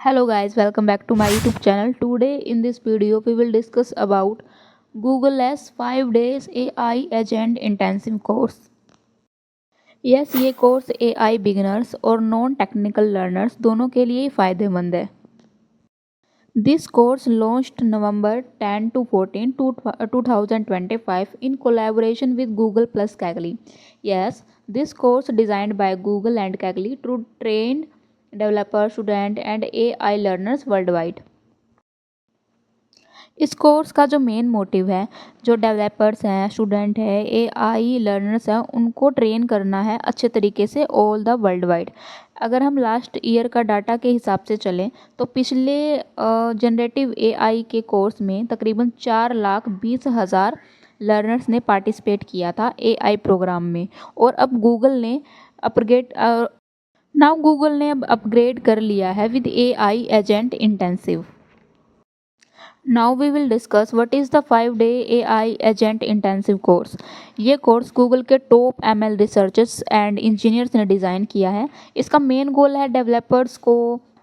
Hello guys, welcome back to my YouTube channel. Today in this video we will discuss about Google S 5 days AI agent intensive course. Yes, ये course AI beginners और non technical learners दोनों के लिए ही फ़ायदेमंद है. This course launched November 10 to 14 2025 in collaboration with Google plus Kaggle. Yes, this course designed by Google and Kaggle to train developers, students and AI learners worldwide. इस course का जो main motive है, जो डेवलपर्स हैं, student है, AI learners हैं, उनको train करना है अच्छे तरीके से ऑल द वर्ल्ड वाइड. अगर हम लास्ट ईयर का डाटा के हिसाब से चलें तो पिछले जनरेटिव एआई के कोर्स में तकरीबन 4,20,000 लर्नर्स ने पार्टिसिपेट किया था एआई प्रोग्राम में. और अब गूगल ने अब अपग्रेड कर लिया है with AI agent intensive. Now we will discuss what is the 5-day AI agent intensive course. ये कोर्स गूगल के top ML researchers and engineers ने डिज़ाइन किया है. इसका मेन गोल है डेवलपर्स को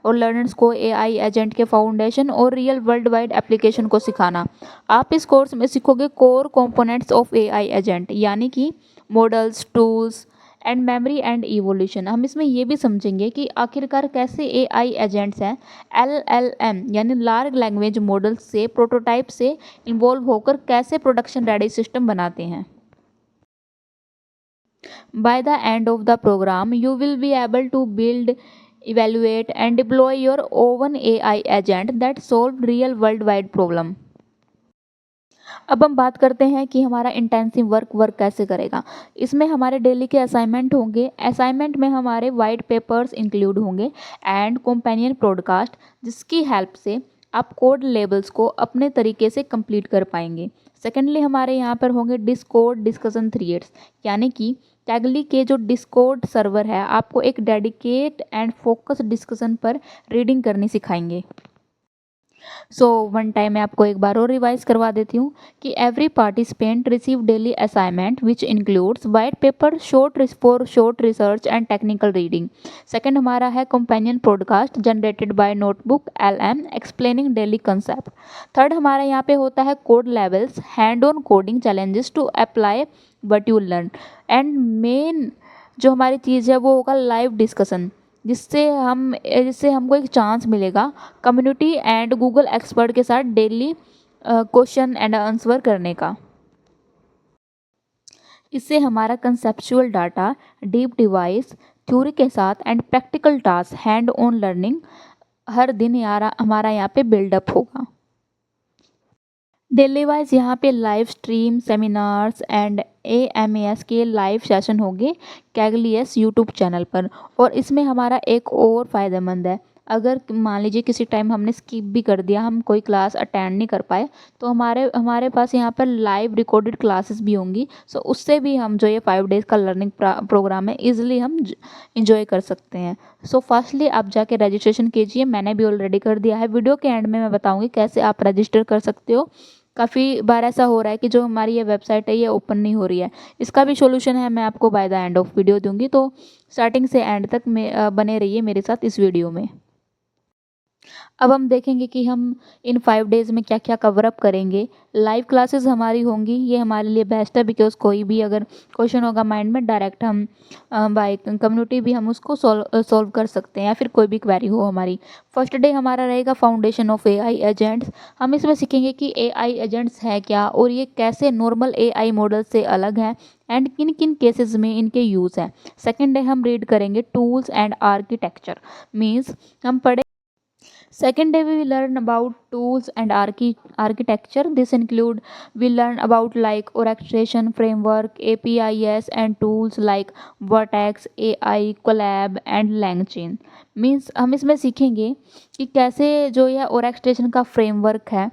और लर्नर्स को AI एजेंट के फाउंडेशन और रियल वर्ल्ड वाइड एप्लीकेशन को सिखाना. आप इस कोर्स में सीखोगे core components of AI agent, यानी कि models, tools and memory and evolution. हम इसमें ये भी समझेंगे कि आखिरकार कैसे एआई एजेंट्स हैं LLM यानी लार्ज लैंग्वेज मॉडल से प्रोटोटाइप से इन्वॉल्व होकर कैसे प्रोडक्शन रेडी सिस्टम बनाते हैं. By the end of the program, you will be able to build, evaluate and deploy your own AI agent that solve real worldwide problem. अब हम बात करते हैं कि हमारा इंटेंसिव वर्क कैसे करेगा. इसमें हमारे डेली के असाइनमेंट होंगे. असाइनमेंट में हमारे वाइट पेपर्स इंक्लूड होंगे एंड कंपेनियन पॉडकास्ट, जिसकी हेल्प से आप कोड लेवल्स को अपने तरीके से कंप्लीट कर पाएंगे. सेकेंडली हमारे यहाँ पर होंगे डिस्कॉर्ड डिस्कशन थ्रेड्स, यानी कि टैगली के जो डिस्कॉर्ड सर्वर है आपको एक डेडिकेट एंड फोकस डिस्कशन पर रीडिंग करनी सिखाएंगे. सो वन टाइम मैं आपको एक बार और रिवाइज करवा देती हूँ कि every participant receive daily assignment which includes white paper, short research and technical reading. Second हमारा है companion podcast generated by notebook LM explaining daily concept. Third हमारा यहाँ पे होता है code levels, hand on coding challenges to apply what you learn. And main जो हमारी चीज़ है वो होगा लाइव डिस्कशन, जिससे हमको एक चांस मिलेगा कम्युनिटी एंड गूगल एक्सपर्ट के साथ डेली क्वेश्चन एंड आंसर करने का. इससे हमारा conceptual data, deep device, theory के साथ and practical task, hand on learning हर दिन हमारा यहाँ पे बिल्डअप होगा. डेली वाइज यहाँ पे live stream seminars and AMAS के लाइव सेशन होंगे कैगलियस यूट्यूब चैनल पर. और इसमें हमारा एक और फ़ायदेमंद है, अगर मान लीजिए किसी टाइम हमने स्किप भी कर दिया, हम कोई क्लास अटेंड नहीं कर पाए, तो हमारे पास यहाँ पर लाइव रिकॉर्डेड क्लासेस भी होंगी. सो उससे भी हम जो ये 5 डेज़ का लर्निंग प्रोग्राम है ईजिली हम इंजॉय कर सकते हैं. सो फर्स्टली आप जाके रजिस्ट्रेशन कीजिए. मैंने भी ऑलरेडी कर दिया है. वीडियो के एंड में मैं बताऊँगी कैसे आप रजिस्टर कर सकते हो. काफ़ी बार ऐसा हो रहा है कि जो हमारी ये वेबसाइट है ये ओपन नहीं हो रही है. इसका भी सॉल्यूशन है, मैं आपको by the end of video दूंगी, तो स्टार्टिंग से एंड तक में बने रहिए मेरे साथ इस वीडियो में. अब हम देखेंगे कि हम इन 5 डेज़ में क्या क्या कवर अप करेंगे. लाइव क्लासेस हमारी होंगी, ये हमारे लिए बेस्ट है बिकॉज कोई भी अगर क्वेश्चन होगा माइंड में डायरेक्ट हम बाय कम्युनिटी भी हम उसको सॉल्व कर सकते हैं, या फिर कोई भी क्वेरी हो हमारी. फर्स्ट डे हमारा रहेगा फाउंडेशन ऑफ AI एजेंट्स. हम इसमें सीखेंगे कि AI एजेंट्स हैं क्या और ये कैसे नॉर्मल AI मॉडल से अलग हैं एंड किन किन केसेस में इनके यूज़ हैं. सेकेंड डे हम रीड करेंगे टूल्स एंड आर्किटेक्चर, मीन्स हम पढ़े. Second day we will learn about tools and architecture. This include we learn about like orchestration framework, APIs and tools like Vertex, AI, Collab and LangChain. Means हम इसमें सीखेंगे कि कैसे जो यह orchestration का framework है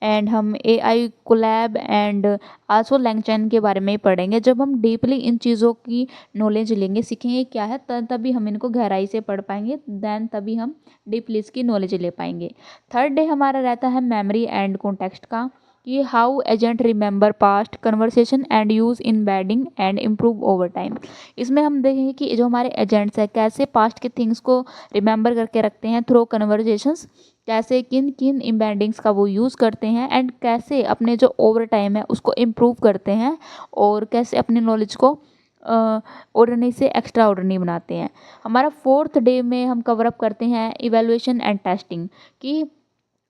एंड हम AI कोलैब एंड आल्सो लैंगचैन के बारे में ही पढ़ेंगे. जब हम डीपली इन चीज़ों की नॉलेज लेंगे, सीखेंगे क्या है, तभी हम इनको गहराई से पढ़ पाएंगे, देन तभी हम डीपली इसकी नॉलेज ले पाएंगे. थर्ड डे हमारा रहता है मेमोरी एंड कॉन्टेक्स्ट का, कि how agent remember past conversation and use in wedding and improve over time. इसमें हम देखेंगे कि जो हमारे एजेंट्स हैं कैसे पास्ट के थिंग्स को रिमेंबर करके रखते हैं थ्रू कन्वर्जेशंस, कैसे किन किन इम्बेडिंग्स का वो यूज़ करते हैं एंड कैसे अपने जो ओवर टाइम है उसको इम्प्रूव करते हैं और कैसे अपनी नॉलेज को ऑर्डिनरी से एक्स्ट्रा ऑर्डिनरी बनाते हैं। हमारा 4th डे में हम कवर अप करते हैं इवैल्यूएशन एंड टेस्टिंग कि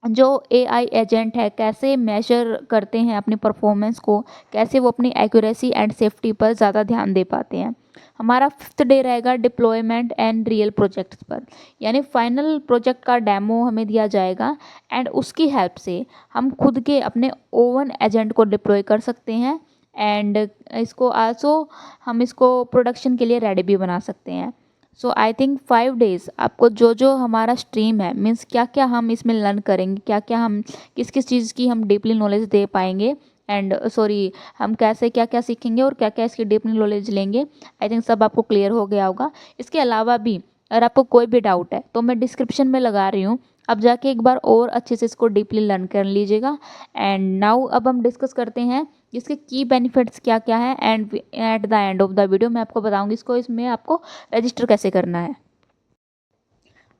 जो एआई एजेंट है कैसे मेजर करते हैं अपनी परफॉर्मेंस को, कैसे वो अपनी एक्यूरेसी एंड सेफ्टी पर ज़्यादा ध्यान दे पाते हैं। हमारा 5th डे रहेगा डिप्लॉयमेंट एंड रियल प्रोजेक्ट्स पर, यानी फाइनल प्रोजेक्ट का डेमो हमें दिया जाएगा एंड उसकी हेल्प से हम खुद के अपने ओवन एजेंट को डिप्लॉय कर सकते हैं एंड इसको आल्सो हम इसको प्रोडक्शन के लिए रेडी भी बना सकते हैं। सो आई थिंक 5 डेज़ आपको जो जो हमारा स्ट्रीम है मीन्स क्या क्या हम इसमें लर्न करेंगे, क्या क्या हम किस किस चीज़ की हम डीपली नॉलेज दे पाएंगे एंड सॉरी हम कैसे क्या क्या सीखेंगे और क्या क्या इसकी डीपली नॉलेज लेंगे, आई थिंक सब आपको क्लियर हो गया होगा। इसके अलावा भी अगर आपको कोई भी डाउट है तो मैं डिस्क्रिप्शन में लगा रही हूँ, आप जाके एक बार और अच्छे से इसको डीपली लर्न कर लीजिएगा। एंड नाउ अब हम डिस्कस करते हैं इसके की बेनिफिट्स क्या क्या है and at the end of the video मैं आपको बताऊंगी इसको इसमें आपको रजिस्टर कैसे करना है।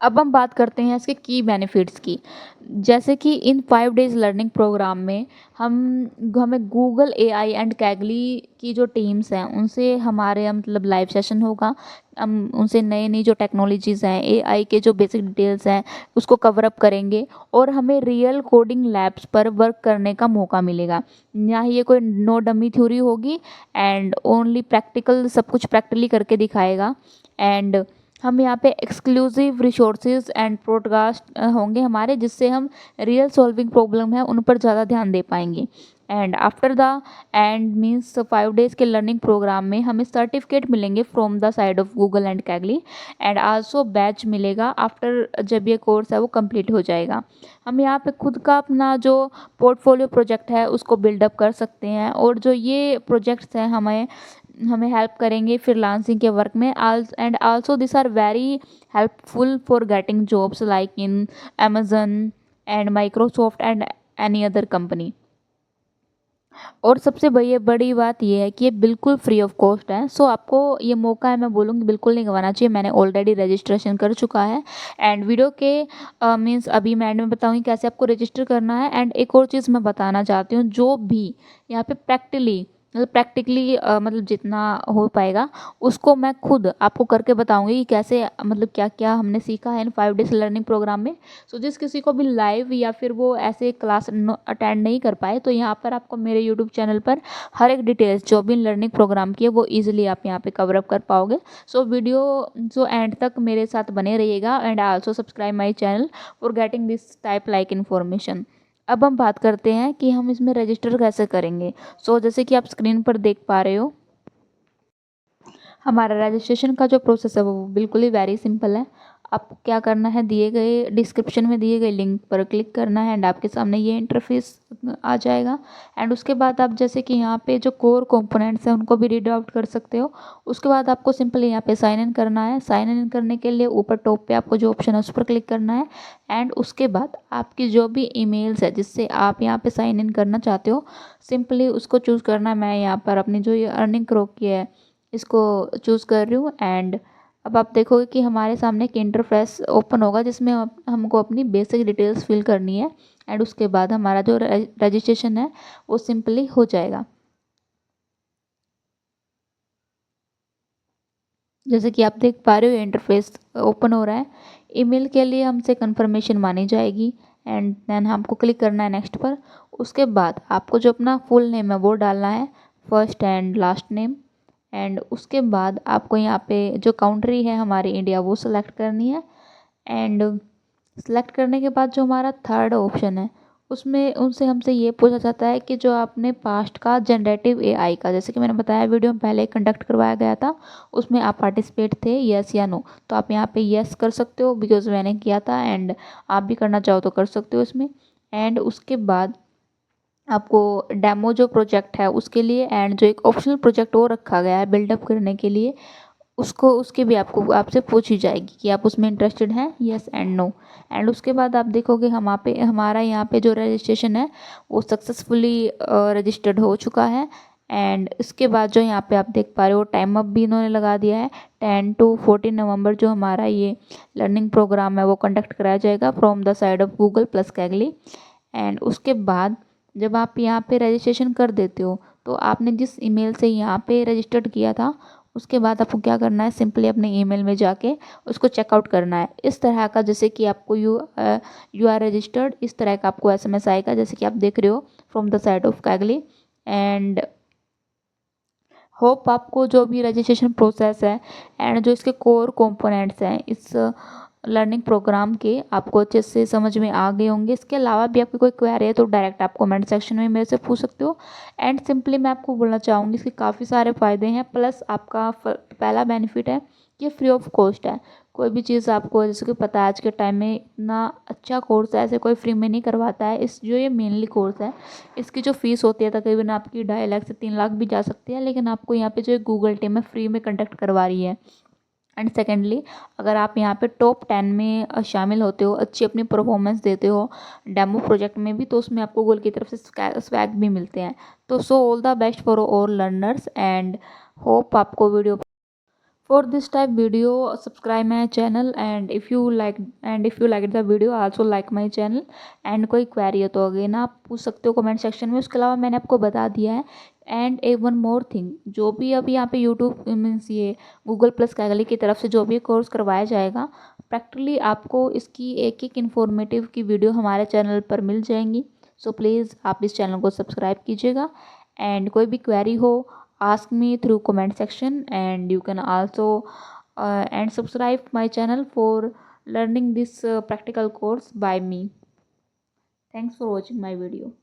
अब हम बात करते हैं इसके की बेनिफिट्स की। जैसे कि इन 5 डेज़ लर्निंग प्रोग्राम में हमें गूगल एआई एंड कैगली की जो टीम्स हैं उनसे हमारे मतलब लाइव सेशन होगा। हम उनसे नई नई जो टेक्नोलॉजीज़ हैं एआई के जो बेसिक डिटेल्स हैं उसको कवर अप करेंगे और हमें रियल कोडिंग लैब्स पर वर्क करने का मौका मिलेगा। ना ही ये कोई नो डमी थ्योरी होगी एंड ओनली प्रैक्टिकल, सब कुछ प्रैक्टिकली करके दिखाएगा। एंड हम यहाँ पे एक्सक्लूसिव रिसोर्सेज एंड पॉडकास्ट होंगे हमारे, जिससे हम रियल सॉल्विंग प्रॉब्लम है उन पर ज़्यादा ध्यान दे पाएंगे। And after the end means 5 days के लर्निंग प्रोग्राम में हमें सर्टिफिकेट मिलेंगे from the side of Google and Kaggle and also badge मिलेगा आफ्टर जब ये कोर्स है वो कंप्लीट हो जाएगा। हम यहाँ पे खुद का अपना जो पोर्टफोलियो प्रोजेक्ट है उसको बिल्डअप कर सकते हैं और जो ये प्रोजेक्ट्स हैं हमें हमें हेल्प करेंगे फ्रीलांसिंग के वर्क में and also this are very helpful for getting jobs like in Amazon and Microsoft and any other company. और सबसे बड़ी बात ये है कि ये बिल्कुल फ्री ऑफ कॉस्ट है। सो आपको ये मौका है, मैं बोलूँगी बिल्कुल नहीं गंवाना चाहिए। मैंने ऑलरेडी रजिस्ट्रेशन कर चुका है एंड वीडियो के मीन्स अभी मैं एंड में बताऊँगी कैसे आपको रजिस्टर करना है। एंड एक और चीज़ मैं बताना चाहती हूँ, जो भी यहाँ पे प्रैक्टिकली मतलब जितना हो पाएगा उसको मैं खुद आपको करके बताऊंगी कि कैसे मतलब क्या क्या हमने सीखा है इन 5 डेज़ लर्निंग प्रोग्राम में। सो जिस किसी को भी लाइव या फिर वो ऐसे क्लास अटेंड नहीं कर पाए तो यहाँ पर आपको मेरे यूट्यूब चैनल पर हर एक डिटेल्स जो भी लर्निंग प्रोग्राम की है वो ईजिली आप यहाँ पे कवर अप कर पाओगे। सो वीडियो जो एंड तक मेरे साथ बने रहिएगा and also subscribe my channel for getting this type like information. अब हम बात करते हैं कि हम इसमें रजिस्टर कैसे करेंगे। सो जैसे कि आप स्क्रीन पर देख पा रहे हो, हमारा रजिस्ट्रेशन का जो प्रोसेस है वो बिल्कुल ही वेरी सिंपल है। आपको क्या करना है, दिए गए डिस्क्रिप्शन में दिए गए लिंक पर क्लिक करना है एंड आपके सामने ये इंटरफेस आ जाएगा। एंड उसके बाद आप जैसे कि यहाँ पे जो कोर कंपोनेंट्स हैं उनको भी रीड आउट कर सकते हो। उसके बाद आपको सिंपली यहाँ पे साइन इन करना है। साइन इन करने के लिए ऊपर टॉप पे आपको जो ऑप्शन है उस पर क्लिक करना है एंड उसके बाद आपकी जो भी ईमेल्स है जिससे आप यहाँ पे साइन इन करना चाहते हो सिंपली उसको चूज़ करना है। मैं यहाँ पर अपनी जो ये अर्निंग क्रो की है इसको चूज़ कर रही हूँ एंड अब आप देखोगे कि हमारे सामने एक इंटरफेस ओपन होगा जिसमें हमको अपनी बेसिक डिटेल्स फिल करनी है एंड उसके बाद हमारा जो रजिस्ट्रेशन है वो सिंपली हो जाएगा। जैसे कि आप देख पा रहे हो इंटरफेस ओपन हो रहा है। ईमेल के लिए हमसे कंफर्मेशन मानी जाएगी एंड देन हमको क्लिक करना है नेक्स्ट पर। उसके बाद आपको जो अपना फुल नेम है वो डालना है, first and last name. And उसके बाद आपको यहाँ पे जो काउंट्री है हमारी इंडिया वो सिलेक्ट करनी है एंड सेलेक्ट करने के बाद जो हमारा थर्ड ऑप्शन है उसमें उनसे हमसे ये पूछा जाता है कि जो आपने पास्ट का जनरेटिव एआई का, जैसे कि मैंने बताया वीडियो में पहले कंडक्ट करवाया गया था उसमें आप पार्टिसिपेट थे, यस या नो। तो आप यहाँ पे यस कर सकते हो बिकॉज मैंने किया था एंड आप भी करना चाहो तो कर सकते हो इसमें। एंड उसके बाद आपको डेमो जो प्रोजेक्ट है उसके लिए एंड जो एक ऑप्शनल प्रोजेक्ट वो रखा गया है बिल्डअप करने के लिए उसको उसके भी आपसे पूछी जाएगी कि आप उसमें इंटरेस्टेड हैं, येस एंड नो। एंड उसके बाद आप देखोगे हमारा यहाँ पे जो रजिस्ट्रेशन है वो सक्सेसफुली रजिस्टर्ड हो चुका है। एंड इसके बाद जो यहाँ पे आप देख पा रहे हो टाइम अप भी इन्होंने लगा दिया है। 10 to 14 नवंबर जो हमारा ये लर्निंग प्रोग्राम है वो कंडक्ट कराया जाएगा from the side of Google plus Kaggle. And उसके बाद जब आप यहाँ पे रजिस्ट्रेशन कर देते हो तो आपने जिस ईमेल से यहाँ पे रजिस्टर्ड किया था उसके बाद आपको क्या करना है, सिंपली अपने ईमेल में जाके उसको चेकआउट करना है। इस तरह का जैसे कि आपको यू आर रजिस्टर्ड, इस तरह का आपको एसएमएस आएगा जैसे कि आप देख रहे हो from the side of Kaggle. And hope आपको जो भी रजिस्ट्रेशन प्रोसेस है एंड जो इसके कोर कंपोनेंट्स हैं इस लर्निंग प्रोग्राम के आपको अच्छे से समझ में आ गए होंगे। इसके अलावा भी आपकी कोई क्वेरी है तो डायरेक्ट आप कमेंट सेक्शन में मेरे से पूछ सकते हो। एंड सिंपली मैं आपको बोलना चाहूँगी इसके काफ़ी सारे फ़ायदे हैं। प्लस आपका पहला बेनिफिट है कि फ्री ऑफ कॉस्ट है। कोई भी चीज़ आपको जैसे कि पता है आज के टाइम में इतना अच्छा कोर्स है, ऐसे कोई फ्री में नहीं करवाता है। इस जो ये मेनली कोर्स है इसकी जो फीस होती है तकरीबन आपकी 2.5 लाख से 3 लाख भी जा सकती है, लेकिन आपको यहाँ पे जो गूगल टीम है फ्री में कंडक्ट करवा रही है। एंड सेकेंडली अगर आप यहाँ पे टॉप 10 में शामिल होते हो, अच्छी अपनी परफॉर्मेंस देते हो डेमो प्रोजेक्ट में भी, तो उसमें आपको गूगल की तरफ से स्वैग भी मिलते हैं। तो so all the best for all learners and hope आपको video for this type video subscribe my channel and if you like the video also like my channel। and कोई क्वेरी है तो अगेन आप पूछ सकते हो कमेंट सेक्शन में। उसके अलावा मैंने आपको बता दिया है। And A one more thing, जो भी अभी यहाँ पे यूट्यूब मीन्स ये गूगल प्लस कैगली की तरफ से जो भी कोर्स करवाया जाएगा प्रैक्टिकली आपको इसकी एक एक इन्फॉर्मेटिव की वीडियो हमारे चैनल पर मिल जाएंगी। सो प्लीज़ आप इस चैनल को सब्सक्राइब कीजिएगा। एंड कोई भी क्वेरी हो ask me through comment section and you can also and subscribe my channel for learning this practical course by me. Thanks for watching my video.